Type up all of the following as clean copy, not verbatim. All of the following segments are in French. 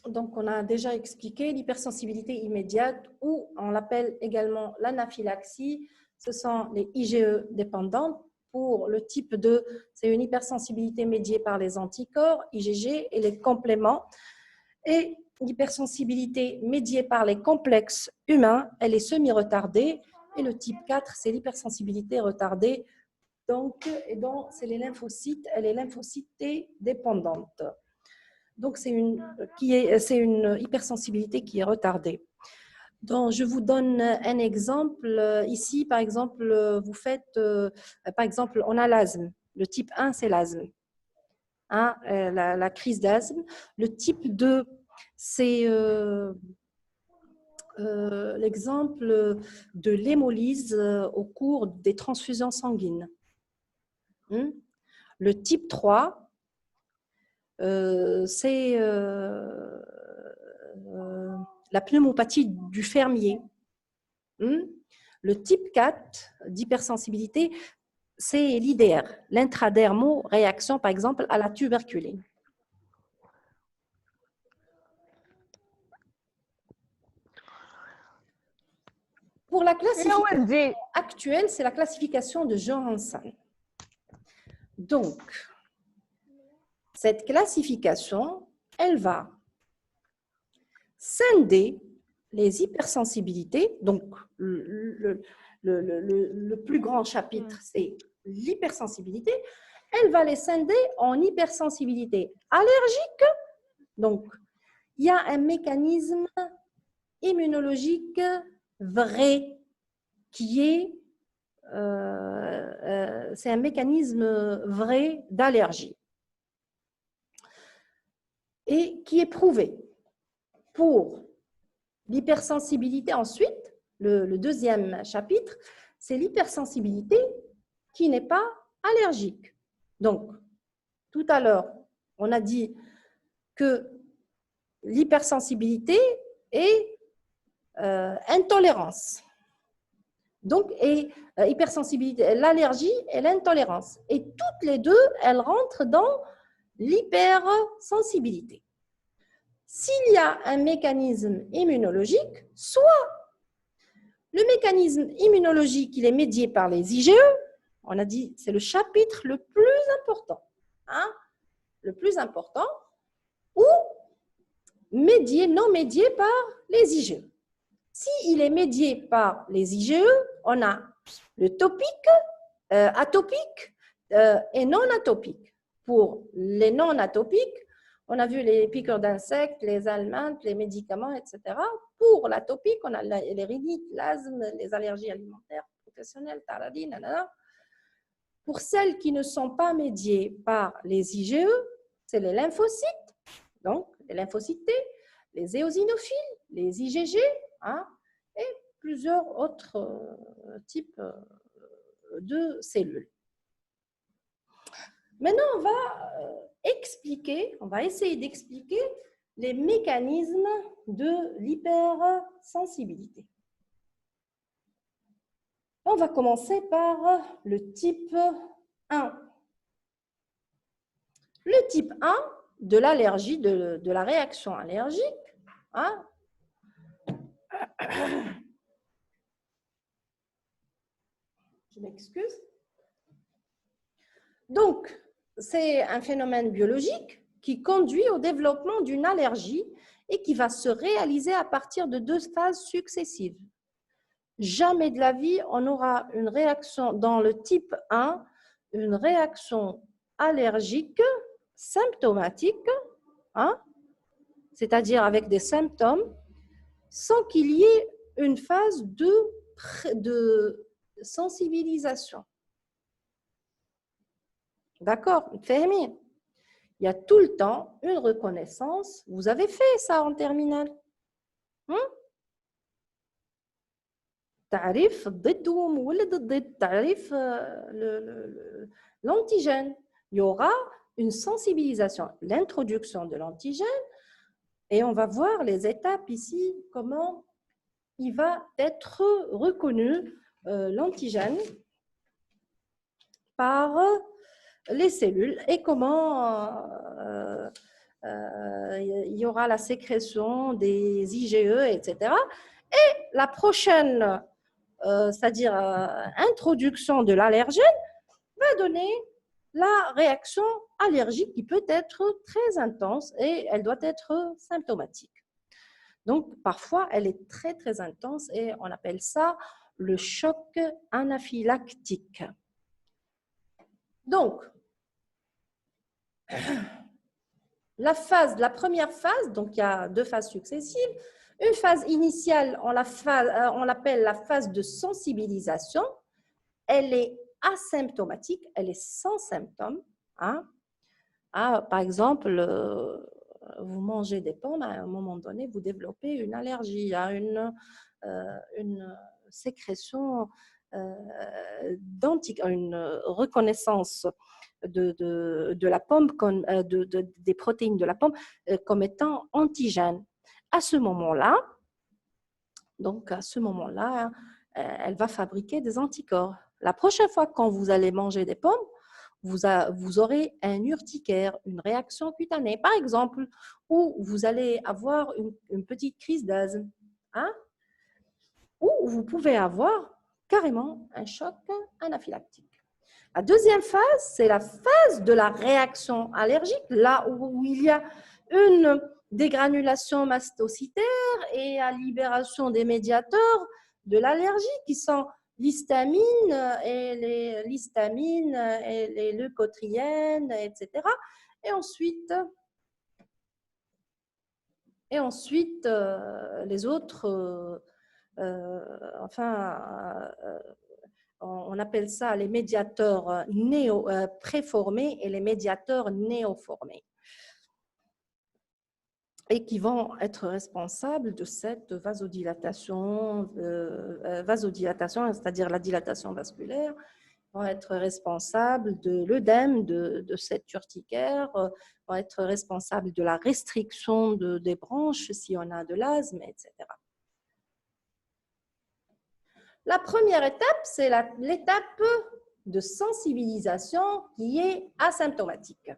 Donc, on a déjà expliqué l'hypersensibilité immédiate ou on l'appelle également l'anaphylaxie. Ce sont les IgE dépendantes. Pour le type 2, c'est une hypersensibilité médiée par les anticorps, IgG, et les compléments. Et l'hypersensibilité médiée par les complexes humains, elle est semi-retardée. Et le type 4, c'est l'hypersensibilité retardée. Donc, c'est les lymphocytes, elle est lymphocyte dépendante. Donc, c'est une hypersensibilité qui est retardée. Donc, je vous donne un exemple. Ici, par exemple, vous faites, par exemple, on a l'asthme. Le type 1, c'est l'asthme. Hein, la crise d'asthme. Le type 2, c'est l'exemple de l'hémolyse au cours des transfusions sanguines. Le type 3, c'est la pneumopathie du fermier. Le type 4 d'hypersensibilité, c'est l'IDR, l'intradermo-réaction, par exemple, à la tuberculine. Pour la classification actuelle, c'est la classification de Johansen. Donc, cette classification, elle va scinder les hypersensibilités. Donc, le plus grand chapitre, c'est l'hypersensibilité. Elle va les scinder en hypersensibilité allergique. Donc, il y a un mécanisme immunologique vrai qui est, c'est un mécanisme vrai d'allergie et qui est prouvé. Pour l'hypersensibilité, ensuite, le deuxième chapitre, c'est l'hypersensibilité qui n'est pas allergique. Donc, tout à l'heure, on a dit que l'hypersensibilité est intolérance. Donc, hypersensibilité, l'allergie et l'intolérance. Et toutes les deux, elles rentrent dans l'hypersensibilité. S'il y a un mécanisme immunologique, soit le mécanisme immunologique, il est médié par les IgE, on a dit c'est le chapitre le plus important, hein, le plus important, ou non médié par les IgE. S'il est médié par les IgE, on a le topique, atopique et non atopique. Pour les non atopiques, on a vu les piqûres d'insectes, les aliments, les médicaments, etc. Pour l'atopique, on a les rhinites, l'asthme, les allergies alimentaires professionnelles, taradine, nanana. Pour celles qui ne sont pas médiées par les IgE, c'est les lymphocytes, donc les lymphocytes T, les éosinophiles, les IgG, hein, et plusieurs autres types de cellules. Maintenant, on va essayer d'expliquer les mécanismes de l'hypersensibilité. On va commencer par le type 1. Le type 1 de l'allergie, de la réaction allergique, hein, je m'excuse. Donc, c'est un phénomène biologique qui conduit au développement d'une allergie et qui va se réaliser à partir de 2 phases successives. Jamais de la vie, on aura une réaction dans le type 1, une réaction allergique symptomatique, hein, c'est-à-dire avec des symptômes, sans qu'il y ait une phase de sensibilisation. D'accord? Il y a tout le temps une reconnaissance. Vous avez fait ça en terminale. تعريف الضد ومولد الضد تعريف l'antigène. Il y aura une sensibilisation, l'introduction de l'antigène, et on va voir les étapes ici, comment il va être reconnu l'antigène par les cellules et comment il y aura la sécrétion des IgE, etc. Et la prochaine, c'est-à-dire introduction de l'allergène, va donner la réaction allergique qui peut être très intense et elle doit être symptomatique. Donc, parfois, elle est très, très intense et on appelle ça le choc anaphylactique. Donc, la première phase, donc il y a 2 phases successives. Une phase initiale, on l'appelle la phase de sensibilisation. Elle est asymptomatique, elle est sans symptômes. Hein. Par exemple, vous mangez des pommes, à un moment donné, vous développez une allergie à une sécrétion une reconnaissance de la pomme, des protéines de la pomme comme étant antigènes. À ce moment-là, elle va fabriquer des anticorps. La prochaine fois quand vous allez manger des pommes, vous aurez un urticaire, une réaction cutanée, par exemple, ou vous allez avoir une petite crise d'asthme, hein? Ou vous pouvez avoir carrément un choc anaphylactique. La deuxième phase, c'est la phase de la réaction allergique, là où il y a une dégranulation mastocytaire et la libération des médiateurs de l'allergie qui sont l'histamine et les leucotriènes, etc. Et ensuite les autres, on appelle ça les médiateurs préformés et les médiateurs néoformés, et qui vont être responsables de cette vasodilatation, c'est-à-dire la dilatation vasculaire, vont être responsables de l'œdème de cette urticaire, vont être responsables de la restriction des branches si on a de l'asthme, etc. La première étape, c'est l'étape de sensibilisation qui est asymptomatique.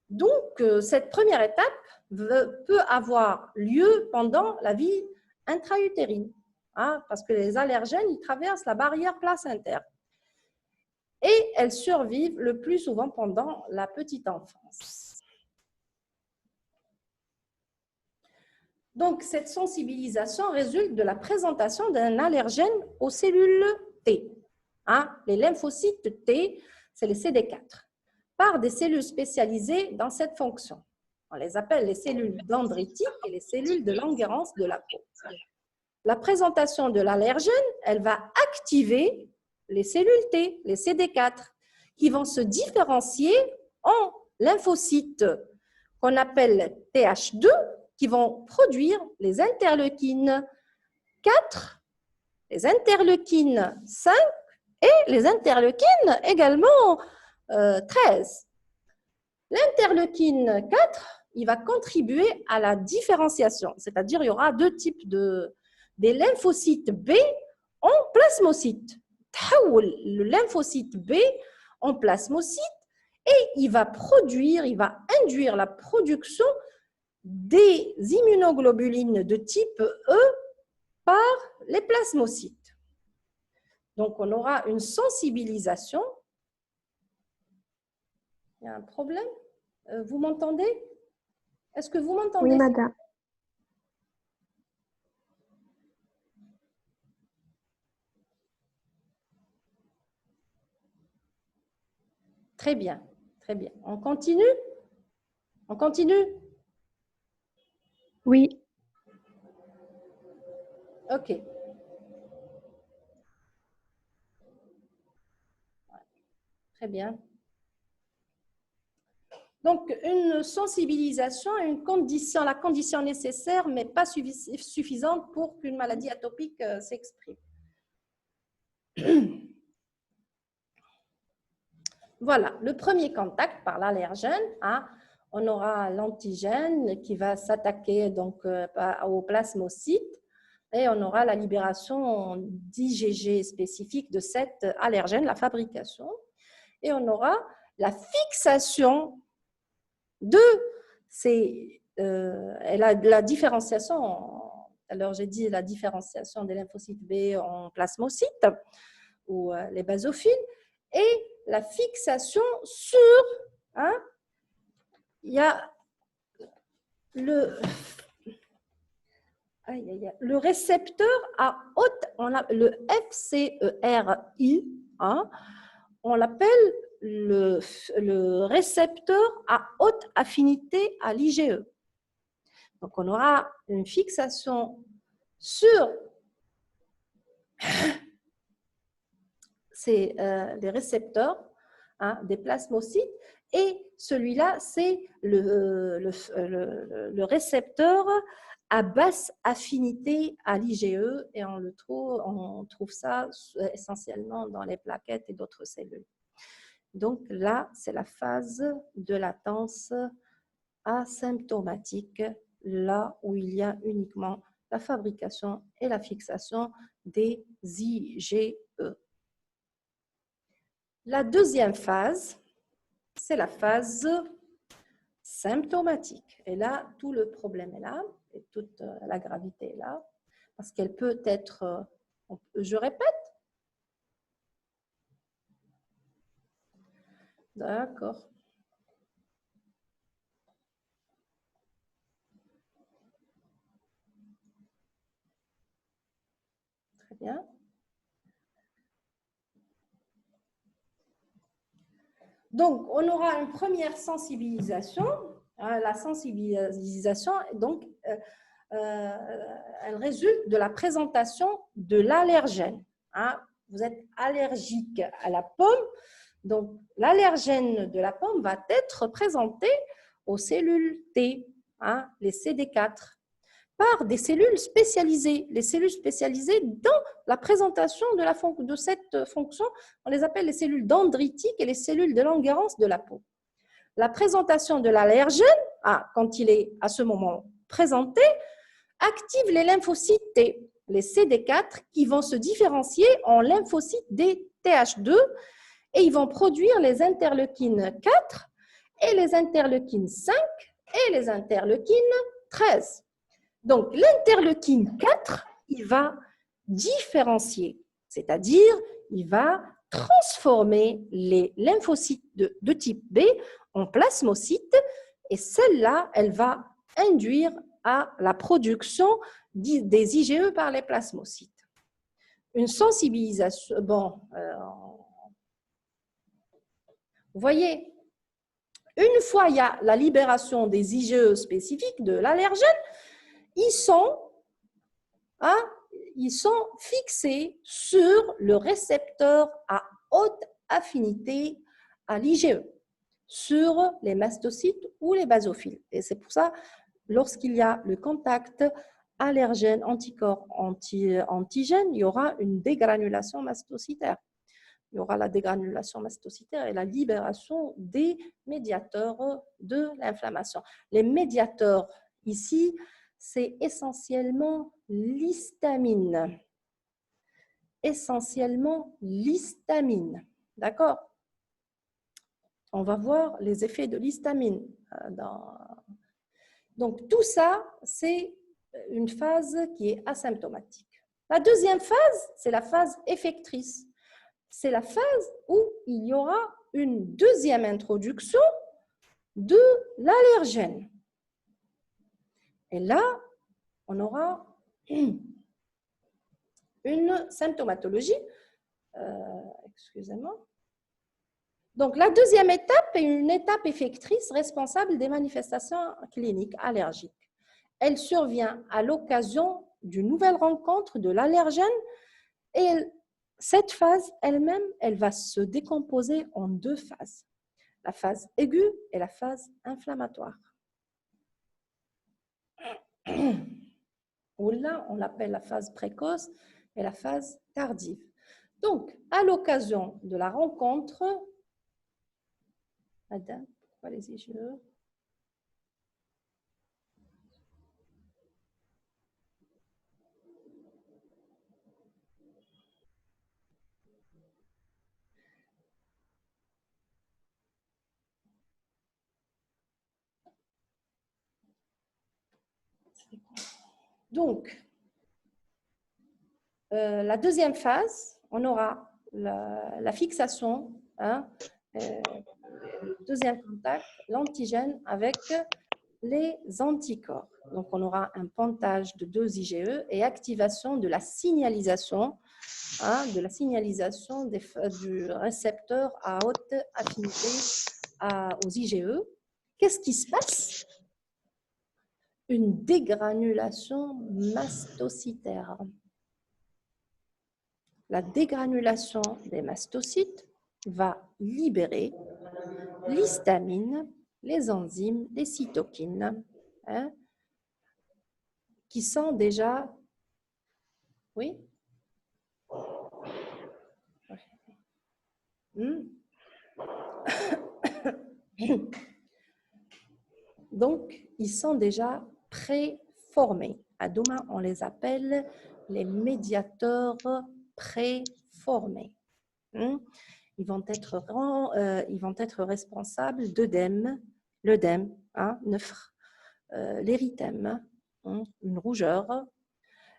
Donc, cette première étape peut avoir lieu pendant la vie intra-utérine, hein, parce que les allergènes, ils traversent la barrière placentaire. Et elles survivent le plus souvent pendant la petite enfance. Donc, cette sensibilisation résulte de la présentation d'un allergène aux cellules T. Hein, les lymphocytes T, c'est les CD4, par des cellules spécialisées dans cette fonction. On les appelle les cellules dendritiques et les cellules de Langerhans de la peau. La présentation de l'allergène, elle va activer les cellules T, les CD4, qui vont se différencier en lymphocytes qu'on appelle TH2, qui vont produire les interleukines 4, les interleukines 5 et les interleukines également 13. L'interleukine 4, il va contribuer à la différenciation, c'est-à-dire il y aura 2 types des lymphocytes B en plasmocytes. Le lymphocyte B en plasmocyte et il va induire la production des immunoglobulines de type E par les plasmocytes. Donc, on aura une sensibilisation. Il y a un problème? Vous m'entendez? Est-ce que vous m'entendez? Oui, madame. Très bien, très bien. On continue? On continue? Oui. OK. Très bien. Donc, une sensibilisation est la condition nécessaire, mais pas suffisante pour qu'une maladie atopique s'exprime. Voilà, le premier contact par l'allergène, hein, on aura l'antigène qui va s'attaquer donc au plasmocyte et on aura la libération d'IgG spécifique de cet allergène, la fabrication, et on aura la fixation 2, c'est la différenciation. Alors, j'ai dit la différenciation des lymphocytes B en plasmocytes ou les basophiles, et la fixation sur, hein, il y a le récepteur à haute, le FCERI, hein, on l'appelle le récepteur à haute affinité à l'IgE. Donc, on aura une fixation sur les récepteurs, hein, des plasmocytes, et celui-là, c'est le récepteur à basse affinité à l'IgE, et on trouve ça essentiellement dans les plaquettes et d'autres cellules. Donc là, c'est la phase de latence asymptomatique, là où il y a uniquement la fabrication et la fixation des IgE. La deuxième phase, c'est la phase symptomatique. Et là, tout le problème est là, et toute la gravité est là, parce qu'elle peut être, je répète, d'accord. Très bien. Donc, on aura une première sensibilisation. La sensibilisation, donc, elle résulte de la présentation de l'allergène. Hein. Vous êtes allergique à la pomme, donc l'allergène de la pomme va être présenté aux cellules T, hein, les CD4, par des cellules spécialisées. Les cellules spécialisées dans la présentation de cette fonction, on les appelle les cellules dendritiques et les cellules de Langerhans de la peau. La présentation de l'allergène, quand il est à ce moment présenté, active les lymphocytes T, les CD4, qui vont se différencier en lymphocytes des TH2, et ils vont produire les interleukines 4 et les interleukines 5 et les interleukines 13. Donc, l'interleukine 4, il va différencier, c'est-à-dire il va transformer les lymphocytes de type B en plasmocytes, et celle-là, elle va induire à la production des IgE par les plasmocytes. Une sensibilisation, bon, vous voyez, une fois il y a la libération des IgE spécifiques de l'allergène, ils sont fixés sur le récepteur à haute affinité à l'IgE, sur les mastocytes ou les basophiles. Et c'est pour ça, lorsqu'il y a le contact allergène, anticorps, antigène, il y aura une dégranulation mastocytaire. Il y aura la dégranulation mastocytaire et la libération des médiateurs de l'inflammation. Les médiateurs, ici, c'est essentiellement l'histamine. Essentiellement l'histamine. D'accord? On va voir les effets de l'histamine. Donc, tout ça, c'est une phase qui est asymptomatique. La deuxième phase, c'est la phase effectrice. C'est la phase où il y aura une deuxième introduction de l'allergène. Et là, on aura une symptomatologie. Excusez-moi. Donc, la deuxième étape est une étape effectrice responsable des manifestations cliniques allergiques. Elle survient à l'occasion d'une nouvelle rencontre de l'allergène, et cette phase elle-même, elle va se décomposer en deux phases. La phase aiguë et la phase inflammatoire. Ou là, on l'appelle la phase précoce et la phase tardive. Donc, à l'occasion de la rencontre, madame, pourquoi les IgE? Donc, la deuxième phase, on aura la fixation, hein, le deuxième contact, l'antigène avec les anticorps. Donc, on aura un pontage de 2 IgE et activation de la signalisation, hein, du récepteur à haute affinité aux IgE. Qu'est-ce qui se passe? Une dégranulation mastocytaire. La dégranulation des mastocytes va libérer l'histamine, les enzymes, les cytokines, hein, qui sont déjà... Oui? Donc, ils sont déjà préformés. À Doma, on les appelle les médiateurs préformés. Ils vont être responsables d'œdème, l'œdème, nefre, l'érythème, une rougeur,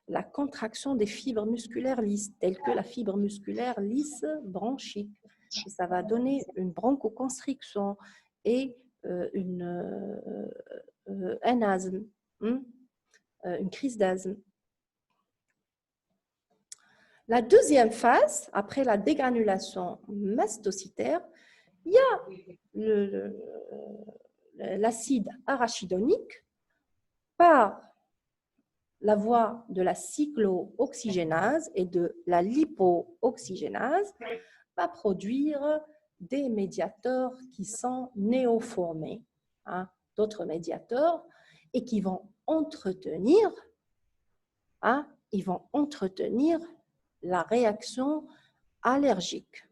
la contraction des fibres musculaires lisses, telles que la fibre musculaire lisse bronchique. Et ça va donner une bronchoconstriction et un asthme, une crise d'asthme. La deuxième phase, après la dégranulation mastocytaire, il y a l'acide arachidonique par la voie de la cyclooxygénase et de la lipooxygénase va produire des médiateurs qui sont néoformés, hein, d'autres médiateurs, et qui vont entretenir, la réaction allergique.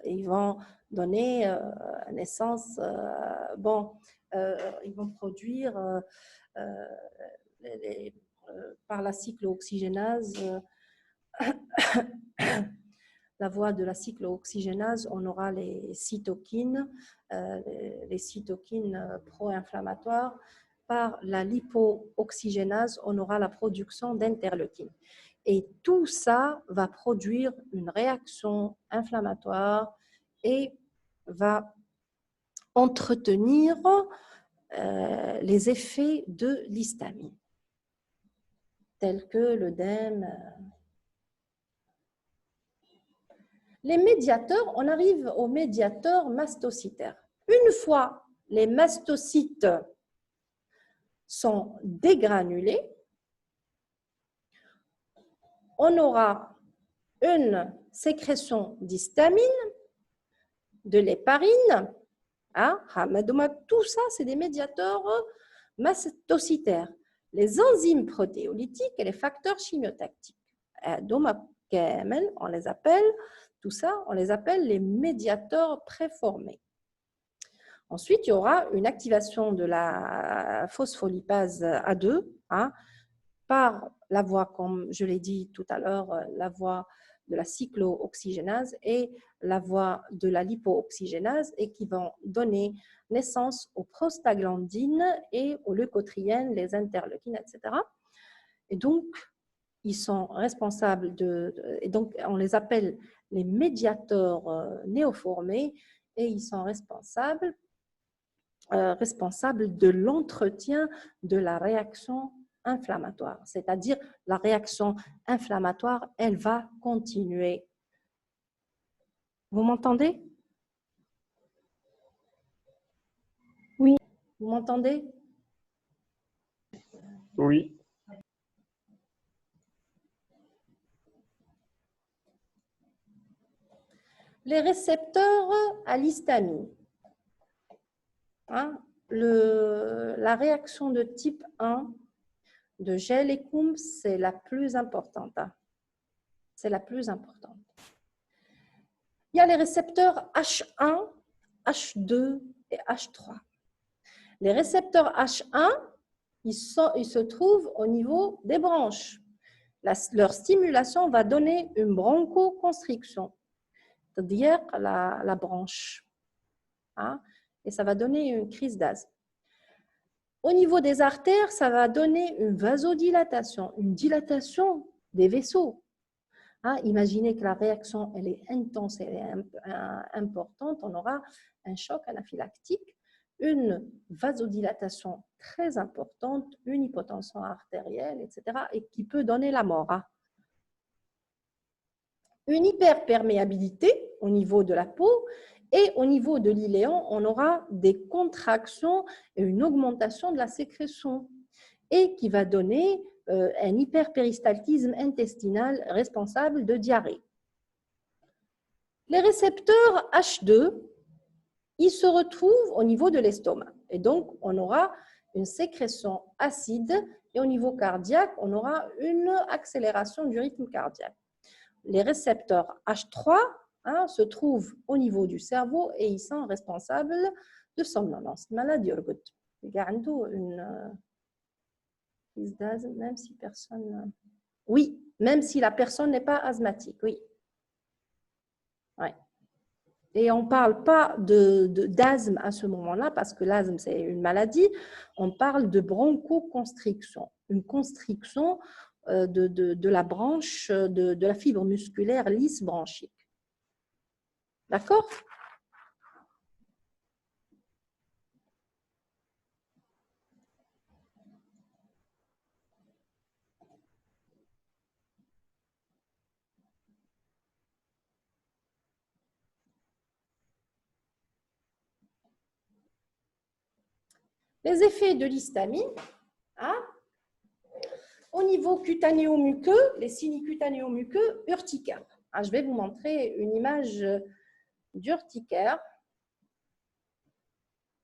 Ils vont donner naissance, ils vont produire par la cyclooxygénase, la voie de la cyclooxygénase, on aura les cytokines pro-inflammatoires. Par la lipooxygénase, on aura la production d'interleukines. Et tout ça va produire une réaction inflammatoire et va entretenir les effets de l'histamine, tels que l'œdème. Les médiateurs, on arrive aux médiateurs mastocytaires. Une fois les mastocytes sont dégranulés, on aura une sécrétion d'histamine, de l'héparine. Tout ça, c'est des médiateurs mastocytaires. Les enzymes protéolytiques et les facteurs chimiotactiques. On les appelle, tout ça, on les appelle les médiateurs préformés. Ensuite, il y aura une activation de la phospholipase A2, par la voie, comme je l'ai dit tout à l'heure, la voie de la cyclooxygénase et la voie de la lipooxygénase, et qui vont donner naissance aux prostaglandines et aux leucotriènes, les interleukines, etc. Et donc, ils sont responsables et donc on les appelle les médiateurs néoformés, et ils sont responsables de l'entretien de la réaction inflammatoire. C'est-à-dire, la réaction inflammatoire, elle va continuer. Vous m'entendez? Oui. Vous m'entendez? Oui. Les récepteurs à l'histamine. La réaction de type 1 de Gell et Coombs, c'est la plus importante. C'est la plus importante. Il y a les récepteurs H1, H2 et H3. Les récepteurs H1, ils se trouvent au niveau des branches. Leur stimulation va donner une bronchoconstriction, c'est-à-dire la branche. Et ça va donner une crise d'asthme. Au niveau des artères, ça va donner une vasodilatation, une dilatation des vaisseaux. Imaginez que la réaction elle est intense, elle est importante, on aura un choc anaphylactique, une vasodilatation très importante, une hypotension artérielle, etc., et qui peut donner la mort. Une hyperperméabilité au niveau de la peau et au niveau de l'iléon, on aura des contractions et une augmentation de la sécrétion et qui va donner un hyperpéristaltisme intestinal responsable de diarrhée. Les récepteurs H2, ils se retrouvent au niveau de l'estomac. Et donc, on aura une sécrétion acide et au niveau cardiaque, on aura une accélération du rythme cardiaque. Les récepteurs H3 se trouvent au niveau du cerveau et ils sont responsables de somnolence. Maladie Urgut. Il y a une crise d'asthme, même si personne... Oui, même si la personne n'est pas asthmatique, oui. Ouais. Et on ne parle pas d'asthme à ce moment-là, parce que l'asthme, c'est une maladie. On parle de bronchoconstriction, une constriction de la branche, de la fibre musculaire lisse bronchique. D'accord? Les effets de l'histamine, au niveau cutanéo-muqueux, les signes cutanéo-muqueux, urticaire. Je vais vous montrer une image d'urticaire.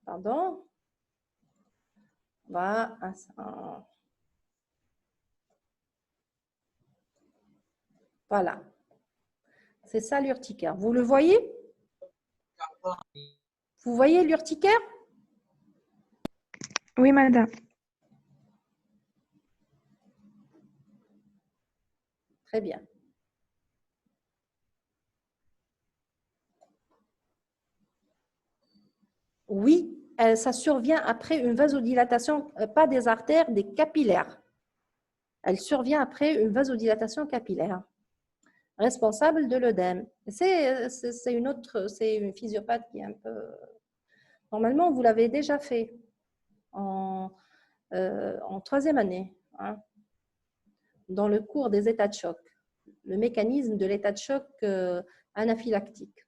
Pardon. Voilà. Voilà. C'est ça l'urticaire. Vous le voyez? Vous voyez l'urticaire? Oui, madame. Très bien. Oui, ça survient après une vasodilatation, pas des artères, des capillaires. Elle survient après une vasodilatation capillaire, responsable de l'œdème. C'est une physiopathe qui est un peu... Normalement, vous l'avez déjà fait en 3e année, dans le cours des états de choc, le mécanisme de l'état de choc anaphylactique.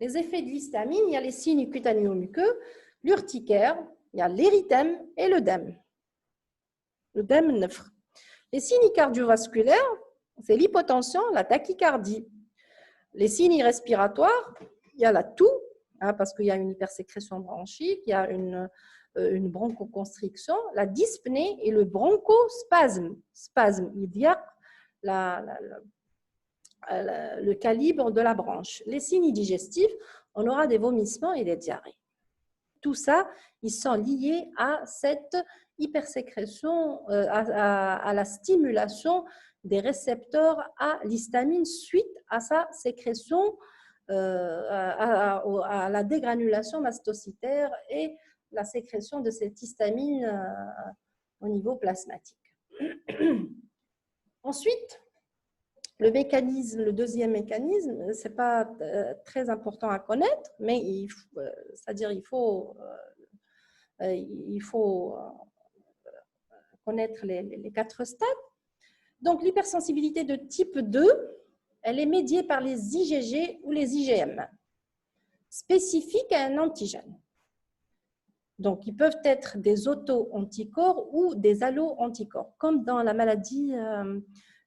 Les effets de l'histamine, il y a les signes cutanéo-muqueux, l'urticaire, il y a l'érythème et l'œdème. L'œdème nephre. Les signes cardiovasculaires, c'est l'hypotension, la tachycardie. Les signes respiratoires, il y a la toux, parce qu'il y a une hypersécrétion bronchique, il y a une bronchoconstriction, la dyspnée et le bronchospasme. Spasme, il y a le calibre de la branche. Les signes digestifs, on aura des vomissements et des diarrhées. Tout ça, ils sont liés à cette hypersécrétion, à la stimulation des récepteurs à l'histamine suite à sa sécrétion, à la dégranulation mastocytaire et la sécrétion de cette histamine au niveau plasmatique. Ensuite, le deuxième mécanisme, ce n'est pas très important à connaître, mais c'est-à-dire il faut connaître les 4 stades. Donc, l'hypersensibilité de type 2, elle est médiée par les IgG ou les IgM, spécifiques à un antigène. Donc, ils peuvent être des auto-anticorps ou des allo-anticorps, comme dans la maladie,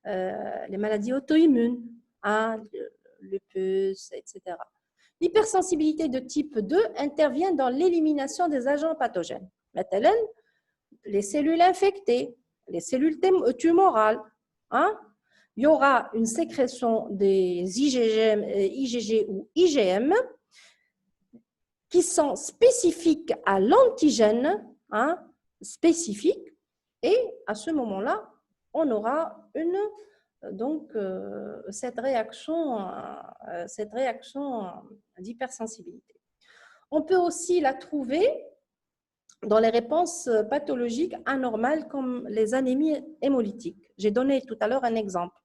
les maladies auto-immunes, le lupus, etc. L'hypersensibilité de type 2 intervient dans l'élimination des agents pathogènes. Maintenant, les cellules infectées, les cellules tumorales, il y aura une sécrétion des IgG ou IgM qui sont spécifiques à l'antigène spécifique et à ce moment-là, on aura cette réaction d'hypersensibilité. On peut aussi la trouver dans les réponses pathologiques anormales comme les anémies hémolytiques. J'ai donné tout à l'heure un exemple.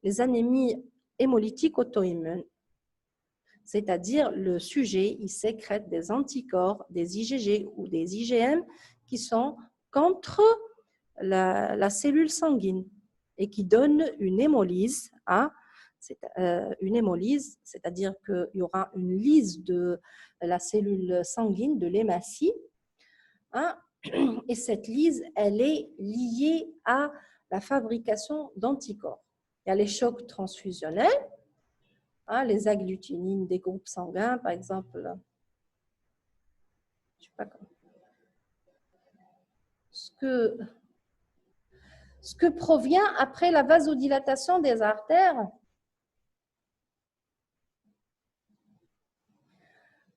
Les anémies hémolytiques auto-immunes, c'est-à-dire le sujet, il sécrète des anticorps, des IgG ou des IgM qui sont contre la cellule sanguine et qui donnent une hémolyse. Une hémolyse, c'est-à-dire qu'il y aura une lyse de la cellule sanguine, de l'hématie. Et cette lyse, elle est liée à la fabrication d'anticorps. Il y a les chocs transfusionnels, les agglutinines des groupes sanguins, par exemple. Je sais pas comment. Ce que provient après la vasodilatation des artères.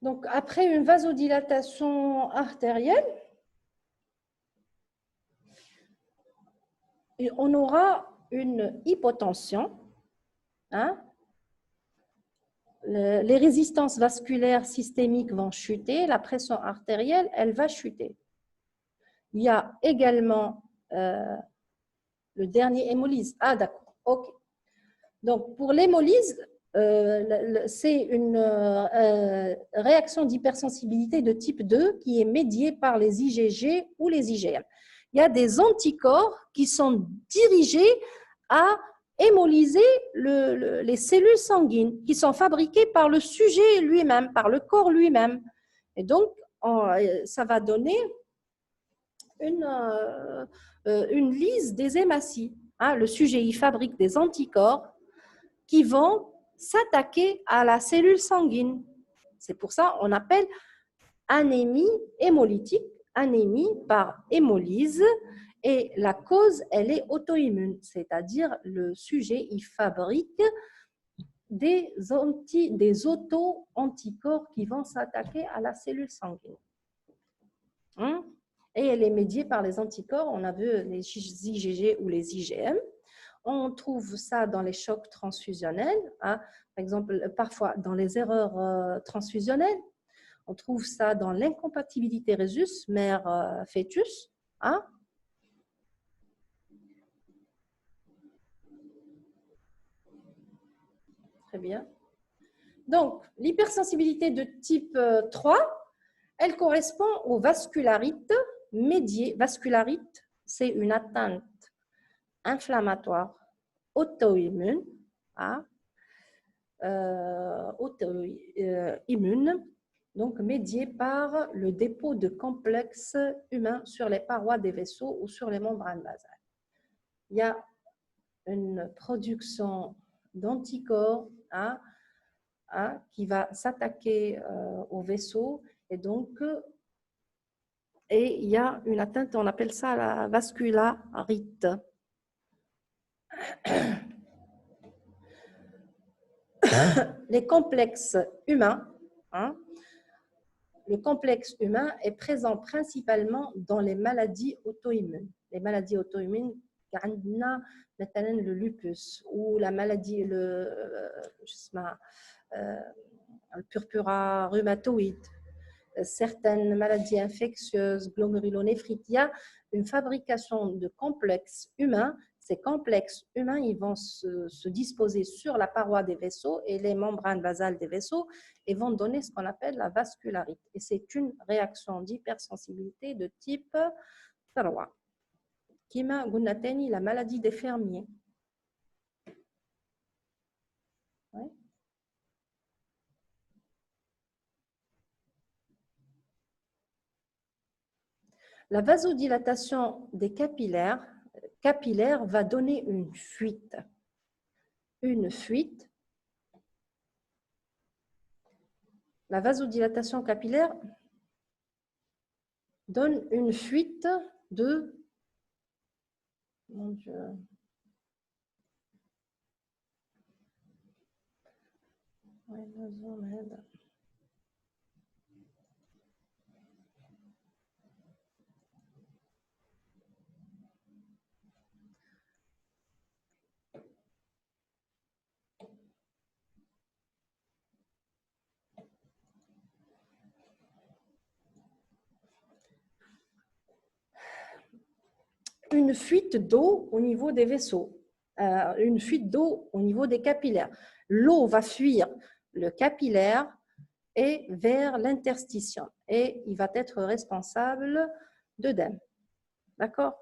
Donc, après une vasodilatation artérielle, on aura une hypotension. Les résistances vasculaires systémiques vont chuter, la pression artérielle, elle va chuter. Il y a également le dernier hémolyse. Ah, d'accord. OK. Donc, pour l'hémolyse, c'est une réaction d'hypersensibilité de type 2 qui est médiée par les IgG ou les IgM. Il y a des anticorps qui sont dirigés à hémolyser les cellules sanguines qui sont fabriquées par le sujet lui-même, par le corps lui-même. Et donc, ça va donner une lyse des hématies. Le sujet, il fabrique des anticorps qui vont s'attaquer à la cellule sanguine. C'est pour ça qu'on appelle anémie hémolytique, anémie par hémolyse, et la cause, elle est auto-immune, c'est-à-dire le sujet, il fabrique des auto-anticorps qui vont s'attaquer à la cellule sanguine. Et elle est médiée par les anticorps, on a vu les IgG ou les IgM. On trouve ça dans les chocs transfusionnels, par exemple, parfois dans les erreurs transfusionnelles. On trouve ça dans l'incompatibilité rhésus mère-fœtus. Très bien. Donc, l'hypersensibilité de type 3, elle correspond aux vascularites médiées. Vascularite, c'est une atteinte inflammatoire auto-immune, donc médiée par le dépôt de complexes humains sur les parois des vaisseaux ou sur les membranes basales. Il y a une production d'anticorps qui va s'attaquer au vaisseau et donc il y a une atteinte, on appelle ça la vascularite. Les complexes humains, le complexe humain est présent principalement dans les maladies auto-immunes. Les maladies auto-immunes, le lupus ou la maladie, le purpura rhumatoïde, certaines maladies infectieuses, glomérulonéphrite. Il y a une fabrication de complexes humains. Ces complexes humains, ils vont se disposer sur la paroi des vaisseaux et les membranes basales des vaisseaux et vont donner ce qu'on appelle la vascularite. Et c'est une réaction d'hypersensibilité de type 3. Kima Gunateni, la maladie des fermiers. Ouais. La vasodilatation des capillaires va donner une fuite. Une fuite. La vasodilatation capillaire donne une fuite de... Mon Dieu. une fuite d'eau au niveau des vaisseaux, une fuite d'eau au niveau des capillaires. L'eau va fuir le capillaire et vers l'interstitium. Et il va être responsable d'œdème. D'accord?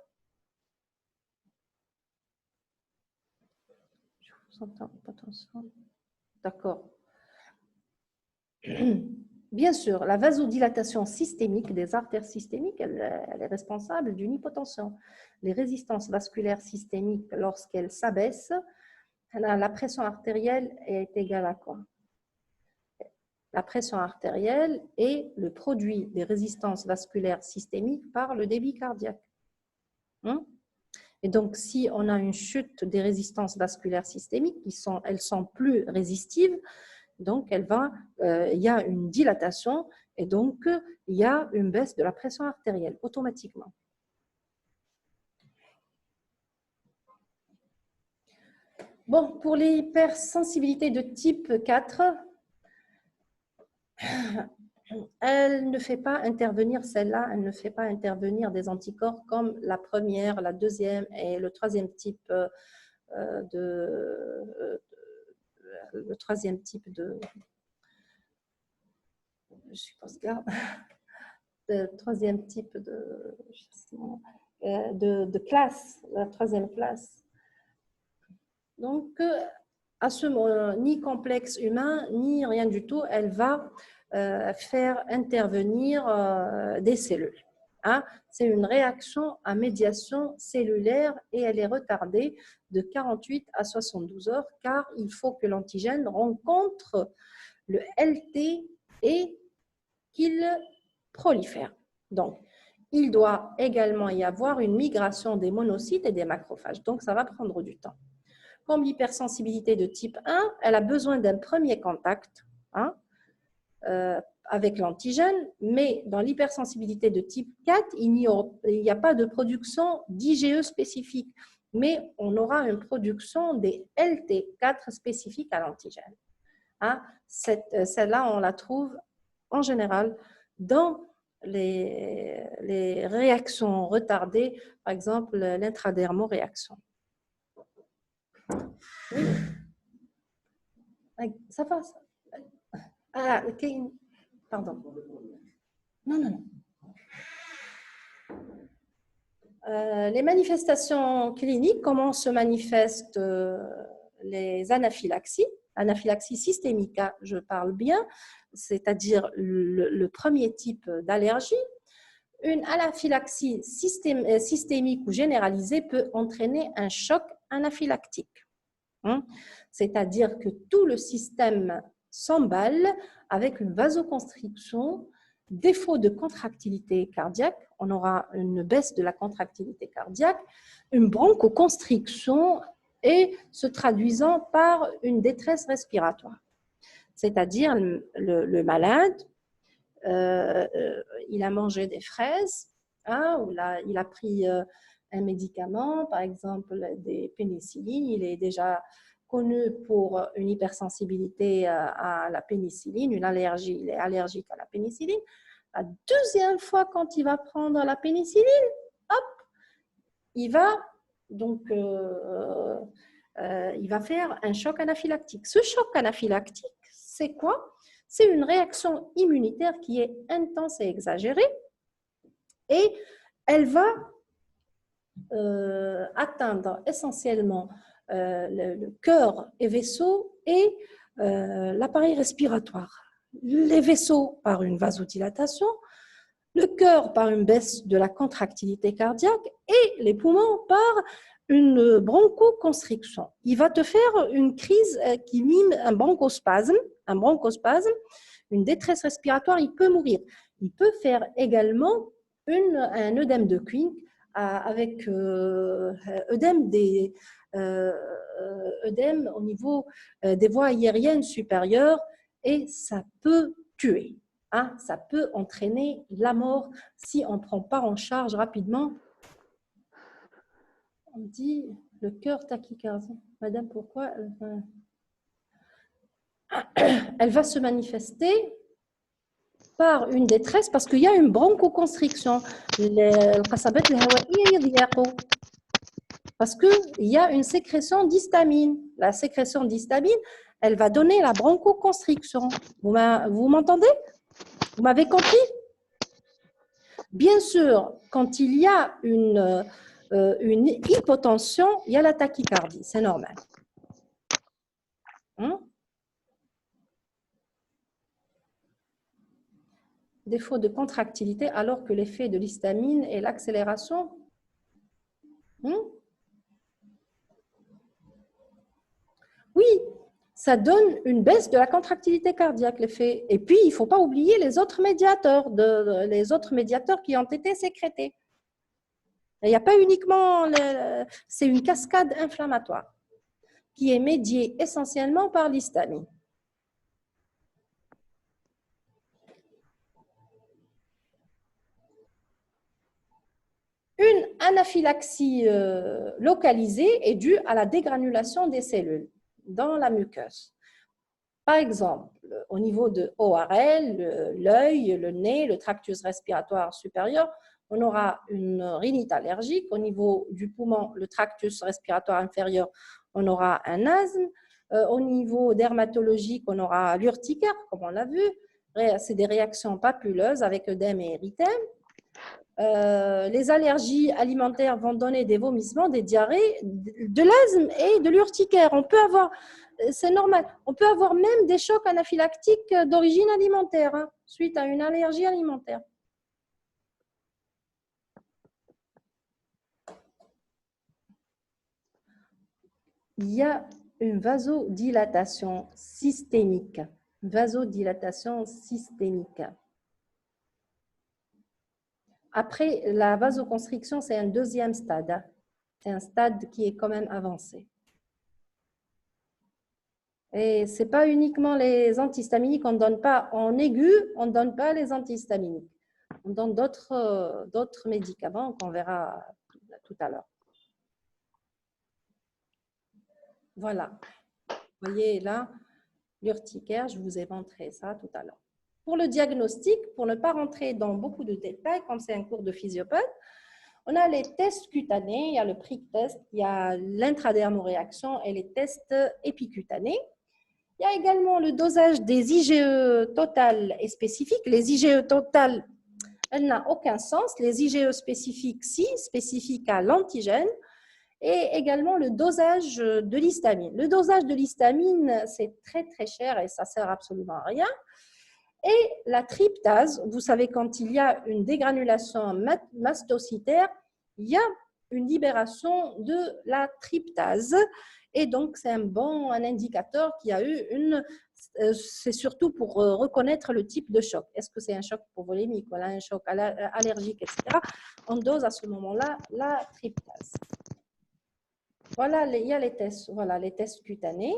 Je vous entends pas trop ça. D'accord. Bien sûr, la vasodilatation systémique des artères systémiques, elle est responsable d'une hypotension. Les résistances vasculaires systémiques, lorsqu'elles s'abaissent, la pression artérielle est égale à quoi? La pression artérielle est le produit des résistances vasculaires systémiques par le débit cardiaque. Et donc, si on a une chute des résistances vasculaires systémiques, elles sont plus résistives, donc il y a une dilatation et donc il y a une baisse de la pression artérielle automatiquement. Bon, pour l'hypersensibilité de type 4, elle ne fait pas intervenir celle-là, elle ne fait pas intervenir des anticorps comme la première, la deuxième et le troisième type le troisième type de je suppose le troisième type de classe, la troisième classe. Donc, à ce moment, ni complexe humain, ni rien du tout, elle va faire intervenir des cellules. Hein? C'est une réaction à médiation cellulaire et elle est retardée de 48 à 72 heures car il faut que l'antigène rencontre le LT et qu'il prolifère. Donc, il doit également y avoir une migration des monocytes et des macrophages. Donc, ça va prendre du temps. Comme l'hypersensibilité de type 1, elle a besoin d'un premier contact avec l'antigène, mais dans l'hypersensibilité de type 4, il n'y a pas de production d'IgE spécifique, mais on aura une production des LT4 spécifiques à l'antigène. Celle-là, on la trouve en général dans les réactions retardées, par exemple l'intradermoréaction. Oui. Ça passe. Ah, okay. Pardon. Non. Les manifestations cliniques, comment se manifestent les anaphylaxies? Anaphylaxie systémique, je parle bien, c'est-à-dire le premier type d'allergie. Une anaphylaxie systémique ou généralisée peut entraîner un choc anaphylactique. C'est-à-dire que tout le système s'emballe avec une vasoconstriction, défaut de contractilité cardiaque, on aura une baisse de la contractilité cardiaque, une bronchoconstriction et se traduisant par une détresse respiratoire. C'est-à-dire le malade, il a mangé des fraises, ou il a pris un médicament, par exemple des pénicillines, il est déjà connu pour une hypersensibilité à la pénicilline, une allergie, il est allergique à la pénicilline. La deuxième fois, quand il va prendre la pénicilline, hop, il va faire un choc anaphylactique. Ce choc anaphylactique, c'est quoi? C'est une réaction immunitaire qui est intense et exagérée et elle va atteindre essentiellement le cœur et vaisseaux et l'appareil respiratoire. Les vaisseaux par une vasodilatation, le cœur par une baisse de la contractilité cardiaque et les poumons par une bronchoconstriction. Il va te faire une crise qui mime un bronchospasme, une détresse respiratoire, il peut mourir. Il peut faire également un œdème de Quincke avec œdème au niveau des voies aériennes supérieures et ça peut tuer. Ça peut entraîner la mort si on ne prend pas en charge rapidement. On dit le cœur tachycardie. Madame, pourquoi elle va se manifester par une détresse parce qu'il y a une bronchoconstriction. Parce qu'il y a une sécrétion d'histamine. La sécrétion d'histamine, elle va donner la bronchoconstriction. Vous m'entendez? Vous m'avez compris? Bien sûr, quand il y a une hypotension, il y a la tachycardie, c'est normal. Défaut de contractilité alors que l'effet de l'histamine est l'accélération. Oui, ça donne une baisse de la contractilité cardiaque, l'effet. Et puis, il ne faut pas oublier les autres médiateurs qui ont été sécrétés. Il n'y a pas uniquement... C'est une cascade inflammatoire qui est médiée essentiellement par l'histamine. Une anaphylaxie localisée est due à la dégranulation des cellules dans la muqueuse. Par exemple, au niveau de ORL, l'œil, le nez, le tractus respiratoire supérieur, on aura une rhinite allergique. Au niveau du poumon, le tractus respiratoire inférieur, on aura un asthme. Au niveau dermatologique, on aura l'urticaire, comme on l'a vu. C'est des réactions papuleuses avec œdème et érythème. Les allergies alimentaires vont donner des vomissements, des diarrhées, de l'asthme et de l'urticaire. On peut avoir, c'est normal, on peut avoir même des chocs anaphylactiques d'origine alimentaire, suite à une allergie alimentaire. Il y a une vasodilatation systémique. Vasodilatation systémique. Après, la vasoconstriction, c'est un deuxième stade. C'est un stade qui est quand même avancé. Et ce n'est pas uniquement les antihistaminiques, on ne donne pas en aigu, on ne donne pas les antihistaminiques. On donne d'autres médicaments qu'on verra tout à l'heure. Voilà. Vous voyez là, l'urticaire, je vous ai montré ça tout à l'heure. Pour le diagnostic, pour ne pas rentrer dans beaucoup de détails, comme c'est un cours de physiopathe, on a les tests cutanés, il y a le prick test, il y a l'intradermoréaction et les tests épicutanés. Il y a également le dosage des IgE totales et spécifiques. Les IgE totales, elles n'ont aucun sens. Les IgE spécifiques, si, spécifiques à l'antigène. Et également le dosage de l'histamine. Le dosage de l'histamine, c'est très très cher et ça ne sert absolument à rien. Et la tryptase, vous savez, quand il y a une dégranulation mastocytaire, il y a une libération de la tryptase. Et donc, c'est un indicateur qu'il y a eu une... C'est surtout pour reconnaître le type de choc. Est-ce que c'est un choc hypovolémique, voilà, un choc allergique, etc. On dose à ce moment-là la tryptase. Voilà, il y a les tests, voilà, les tests cutanés.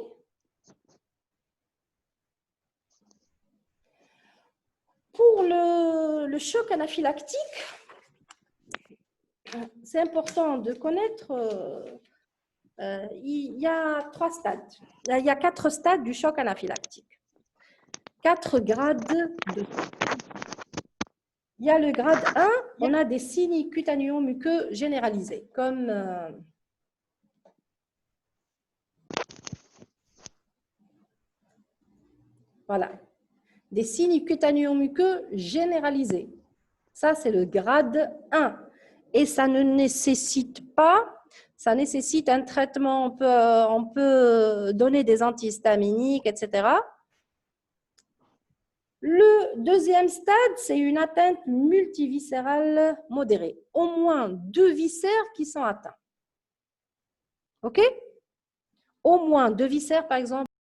Pour le choc anaphylactique, c'est important de connaître, il y a 3 stades. Il y a 4 stades du choc anaphylactique. 4 grades de... Il y a le grade 1, on a des signes cutanéo-muqueux généralisés, comme... voilà. Des signes cutanéo-muqueux généralisés. Ça, c'est le grade 1. Et ça ne nécessite pas, ça nécessite un traitement, on peut donner des antihistaminiques, etc. Le deuxième stade, c'est une atteinte multiviscérale modérée. Au moins 2 viscères qui sont atteints. OK? Au moins 2 viscères, par exemple,